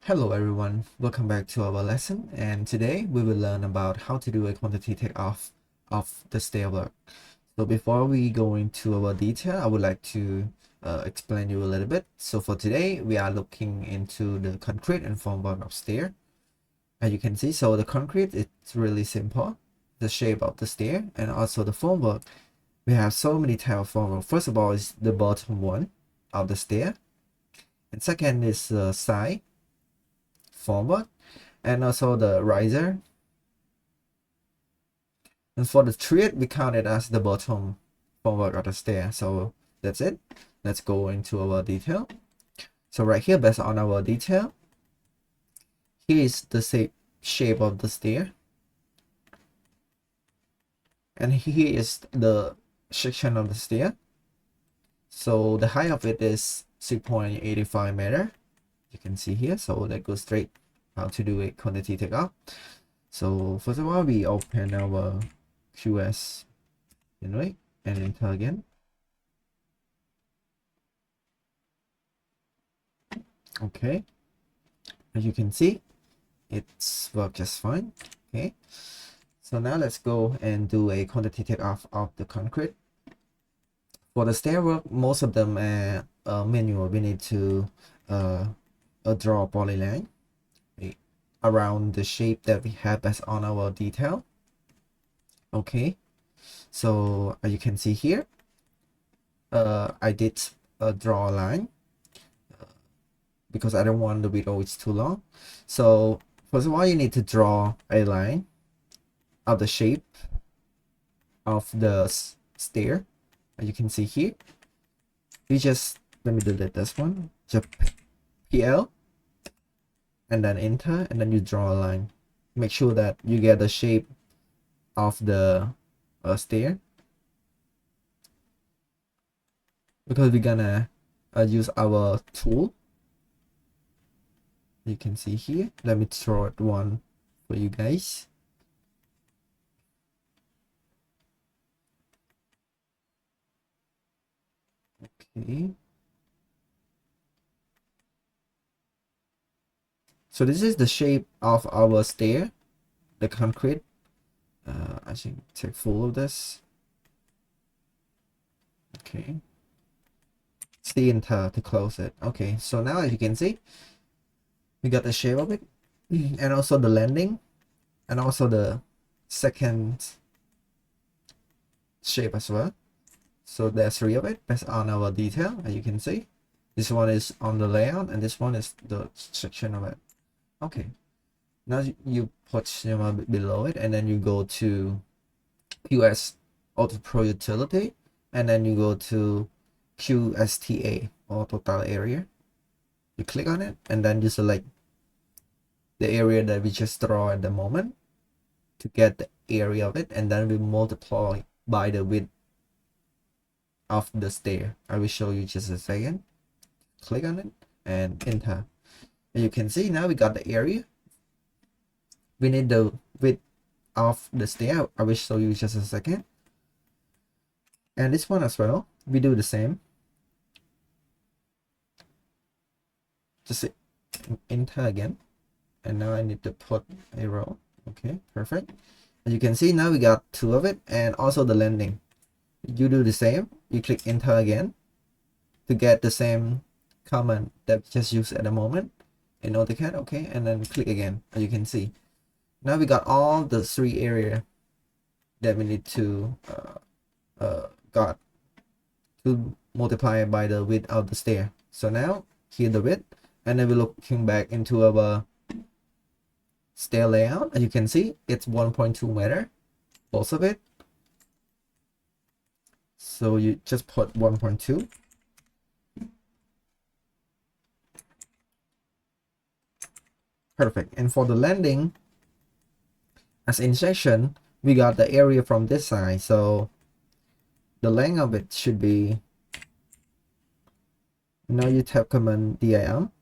Hello everyone, welcome back to our lesson, and today we will learn about how to do a quantity takeoff of the stair work. So before we go into our detail, I would like to explain you a little bit. So for today, we are looking into the concrete and formwork of stair. As you can see, so the concrete, it's really simple, the shape of the stair, and also the formwork. We have so many types of formwork. First of all is the bottom one of the stair, and second is the side formwork, and also the riser. And for the tread, we count it as the bottom formwork of the stair. So that's it. Let's go into our detail. So right here, based on our detail, here is the shape of the stair, and here is the section of the stair. So the height of it is 6.85 meter. You can see here. So let's go straight how to do a quantity takeoff. So first of all, we open our QS anyway and enter again. Okay, as you can see, it's worked just fine. Okay, so now let's go and do a quantity takeoff of the concrete. For the stair work, most of them are manual. We need to draw a polyline around the shape that we have based on our detail. Okay, so as you can see here, I did draw a line because I don't want the video is too long. So first of all, you need to draw a line of the shape of the stair. As you can see here, you just, let me delete this one, just PL and then enter, and then you draw a line. Make sure that you get the shape of the stair, because we're gonna use our tool. You can see here, let me draw it one for you guys. Okay, so this is the shape of our stair, the concrete. I should take full of this. Okay, C enter to close it. Okay, so now as you can see, we got the shape of it, and also the landing, and also the second shape as well. So there's three of it based on our detail. As you can see, this one is on the layout, and this one is the section of it. Okay, now you put below it, and then you go to QS Auto Pro Utility, and then you go to QSTA or total area. You click on it, and then you select the area that we just draw at the moment to get the area of it, and then we multiply by the width of the stair. I will show you just a second. Click on it and enter, and you can see now we got the area. We need the width of the stair. I will show you just a second. And this one as well, we do the same. Just enter again, and now I need to put a row. Okay, perfect. As you can see, now we got two of it, and also the landing. You do the same. You click enter again to get the same command that we just used at the moment in AutoCAD. Okay, and then click again. As you can see, now we got all the three area that we need to got to multiply by the width of the stair. So now here the width, and then we're looking back into our stair layout. As you can see, it's 1.2 meter, both of it. So you just put 1.2. Perfect. And for the landing, as in section, we got the area from this side, so the length of it should be, now you type command dim.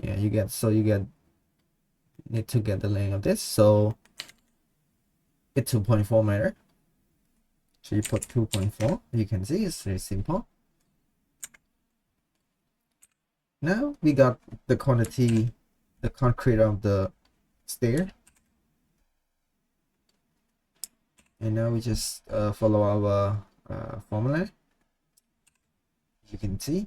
Yeah, you get, so you get, need to get the length of this, so it's 2.4 meter. So you put 2.4. You can see it's very simple. Now we got the quantity, the concrete of the stair, and now we just follow our formula. You can see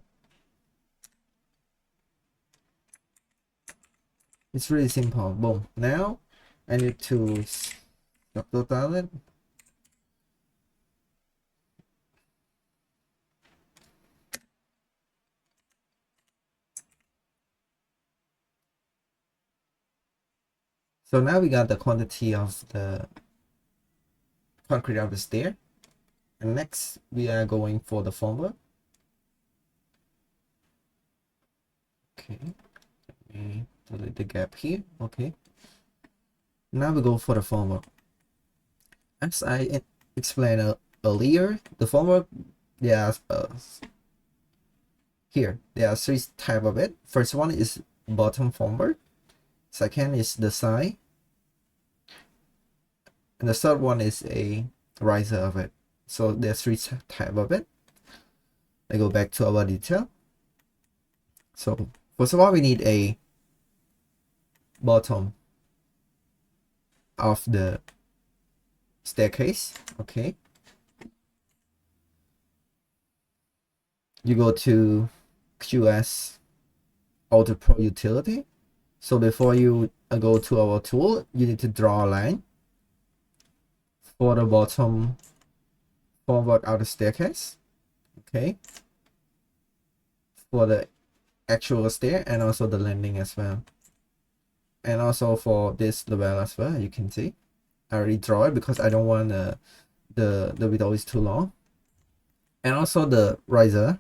it's really simple. Boom. Now I need to subtotal it. So now we got the quantity of the concrete of the stair, and next we are going for the formwork. Okay, let me delete the gap here. Okay, now we go for the formwork. As I explained earlier, the formwork, there are here there are three types of it. First one is bottom formwork, second is the side, and the third one is a riser of it. So there's three types of it. I go back to our detail. So first of all, we need a bottom of the staircase. Okay, you go to QS Auto Pro utility. So before you go to our tool, you need to draw a line for the bottom formwork of the staircase. Okay, for the actual stair and also the landing as well, and also for this level as well. You can see I already draw it because I don't want the video is too long, and also the riser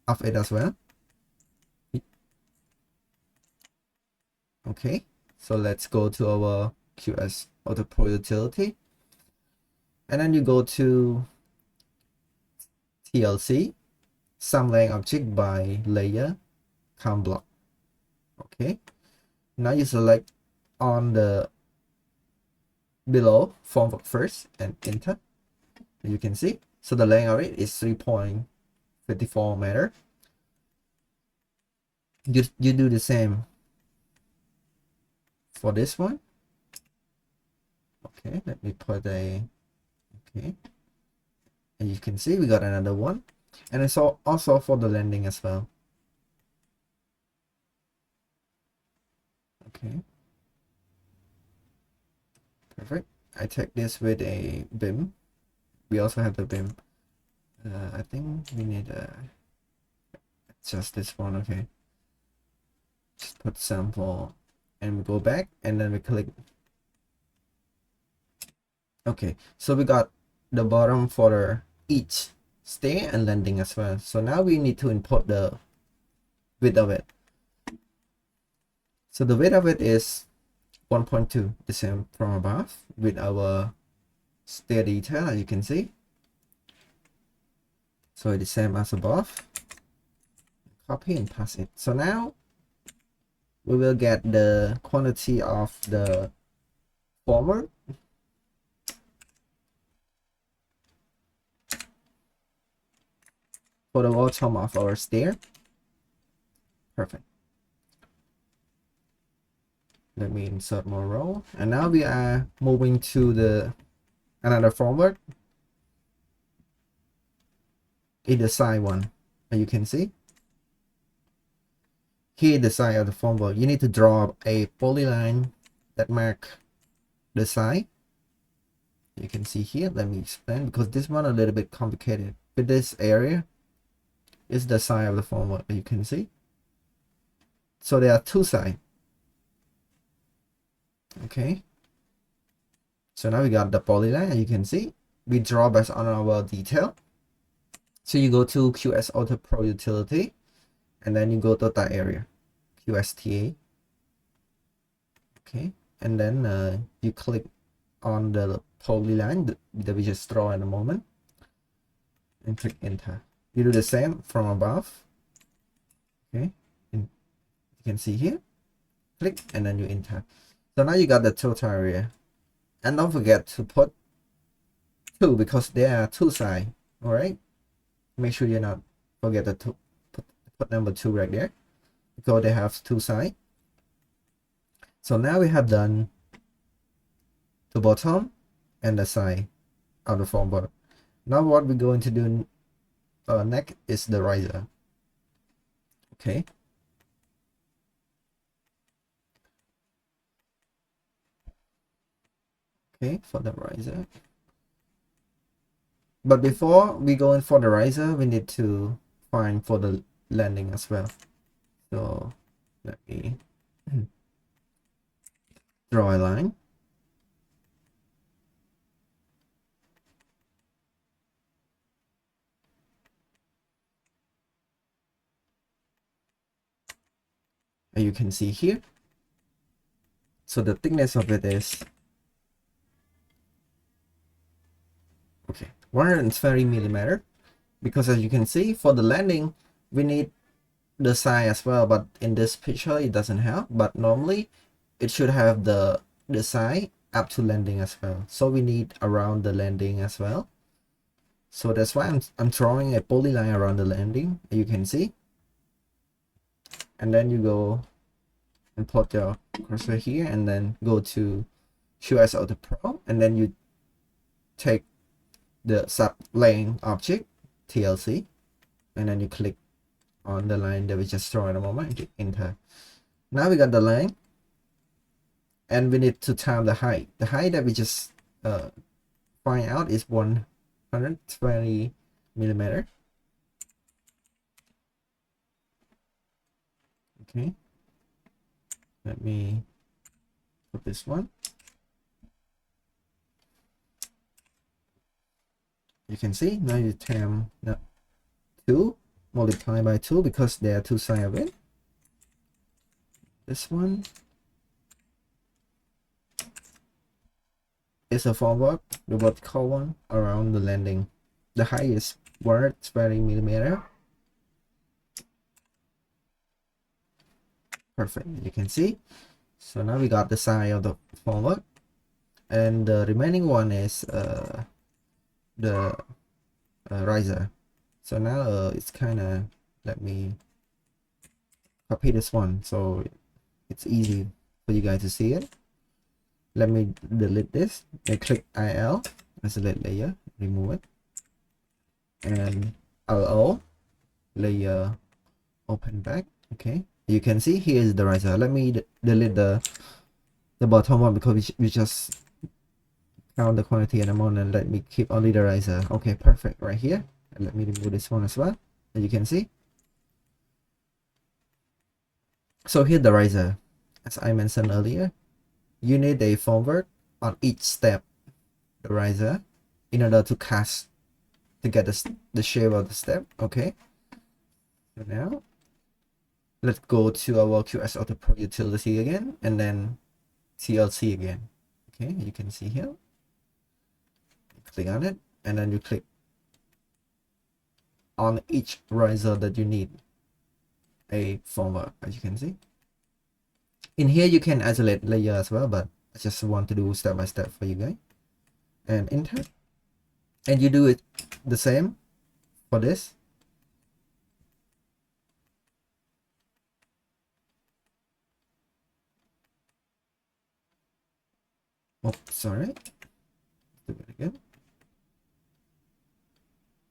of it as well. Okay, so let's go to our QS Auto Pro utility, and then you go to TLC, sum laying object by layer count block. Okay, now you select on the below formwork first and enter. You can see, so the laying of it is 3.54 meter. You do the same for this one. Okay, let me put a, okay, and you can see we got another one, and it's also for the landing as well. Okay, perfect. I take this with a BIM. We also have the BIM. I think we need just this one. Okay, just put sample and we go back and then we click. Okay, so we got the bottom for each stair and landing as well. So now we need to import the width of it. So the width of it is 1.2, the same from above with our stair detail, as you can see. So it's the same as above. Copy and paste it. So now we will get the quantity of the former for the bottom of our stair. Perfect. Let me insert more row, and now we are moving to the another formwork in the side one. And you can see here the side of the formwork, you need to draw a polyline that mark the side. You can see here, let me explain, because this one a little bit complicated. With this area is the side of the formwork, you can see. So there are two sides. Okay, so now we got the polyline, and you can see we draw based on our detail. So you go to QS Auto Pro utility, and then you go to that area, QSTA. Okay, and then you click on the polyline that we just draw in a moment, and click enter. You do the same from above. Okay, and you can see here, click, and then you enter. So now you got the total area, and don't forget to put 2 because there are two sides. All right, make sure you not forget to put number 2 right there. because they have two sides. So now we have done the bottom and the side of the formwork. Now what we're going to do next is the riser. Okay. Okay, for the riser. But before we go in for the riser, we need to find for the landing as well. So let me draw a line. And you can see here. So the thickness of it is okay, 130 millimeter. Because as you can see, for the landing, we need the side as well, but in this picture it doesn't have. But normally it should have the side up to landing as well. So we need around the landing as well. So that's why I'm drawing a polyline around the landing, you can see. And then you go and plot your cursor here, and then go to Show as Auto Pro, and then you take the sub lane object TLC, and then you click on the line that we just draw at the moment and hit enter. Now we got the line, and we need to time the height. The height that we just find out is 120 millimeter. Okay, let me put this one. You can see now you time 2 multiplied by 2 because there are two sides of it. This one is a formwork, the vertical one around the landing. The height is 120 millimeter. Perfect, you can see. So now we got the side of the formwork, and the remaining one is the riser. So now it's kind of, let me copy this one so it's easy for you guys to see it. Let me delete this and click IL, isolate layer, remove it, and LO layer, open back. Okay, you can see here is the riser. Let me delete the bottom one because we just count the quantity and amount, and let me keep only the riser. Okay, perfect, right here. And let me remove this one as well, as you can see. So here the riser, as I mentioned earlier, you need a formwork on each step, the riser, in order to cast to get the shape of the step. Okay, so now let's go to our QS Auto Pro utility again, and then TLC again. Okay, you can see here, click on it, and then you click on each riser that you need a formwork. As you can see in here, you can isolate layer as well, but I just want to do step by step for you guys. And enter, and you do it the same for this. Oh, sorry, do it again.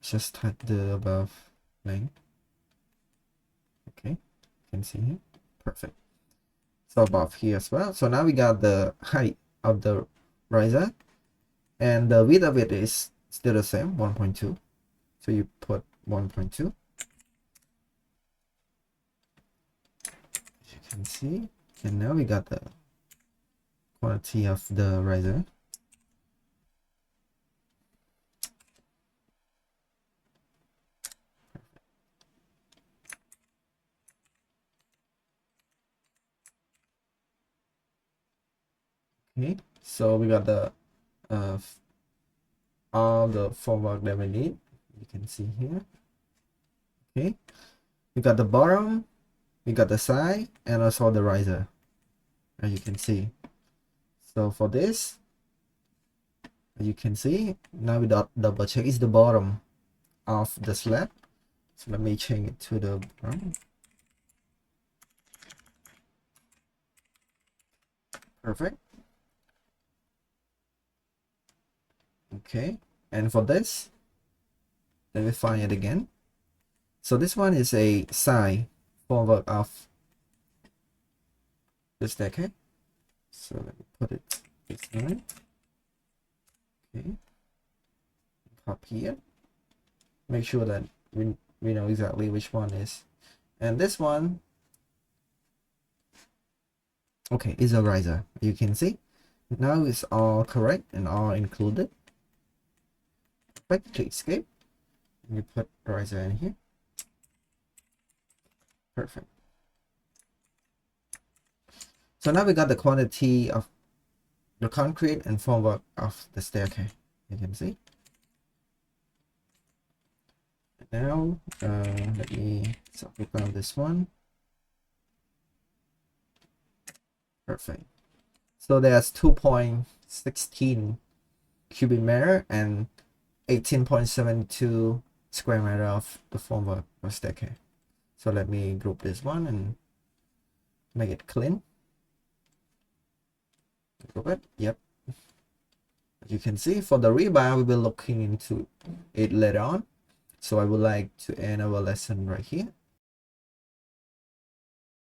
Just type the above link. Okay, you can see here. Perfect. So above here as well. So now we got the height of the riser, and the width of it is still the same, 1.2. So you put 1.2. As you can see, and now we got the quantity of the riser. Okay, so we got the all the formwork that we need. You can see here. Okay, we got the bottom, we got the side, and also the riser, as you can see. So for this, as you can see, now we double check is the bottom of the slab. So let me change it to the bottom. Perfect. Okay, and for this, let me find it again. So this one is a side formwork of the staircase. So let me put it this way. Okay, up here. Make sure that we know exactly which one is. And this one, okay, is a riser. You can see now it's all correct and all included. Perfect. To escape, you put riser in here. Perfect. So now we got the quantity of the concrete and formwork of the staircase. You can see. Now let me submit down this one. Perfect. So there's 2.16 cubic meter and 18.72 square meter of the formwork or staircase. So let me group this one and make it clean. Group it. Yep. As you can see, for the rebar, we will be looking into it later on. So I would like to end our lesson right here.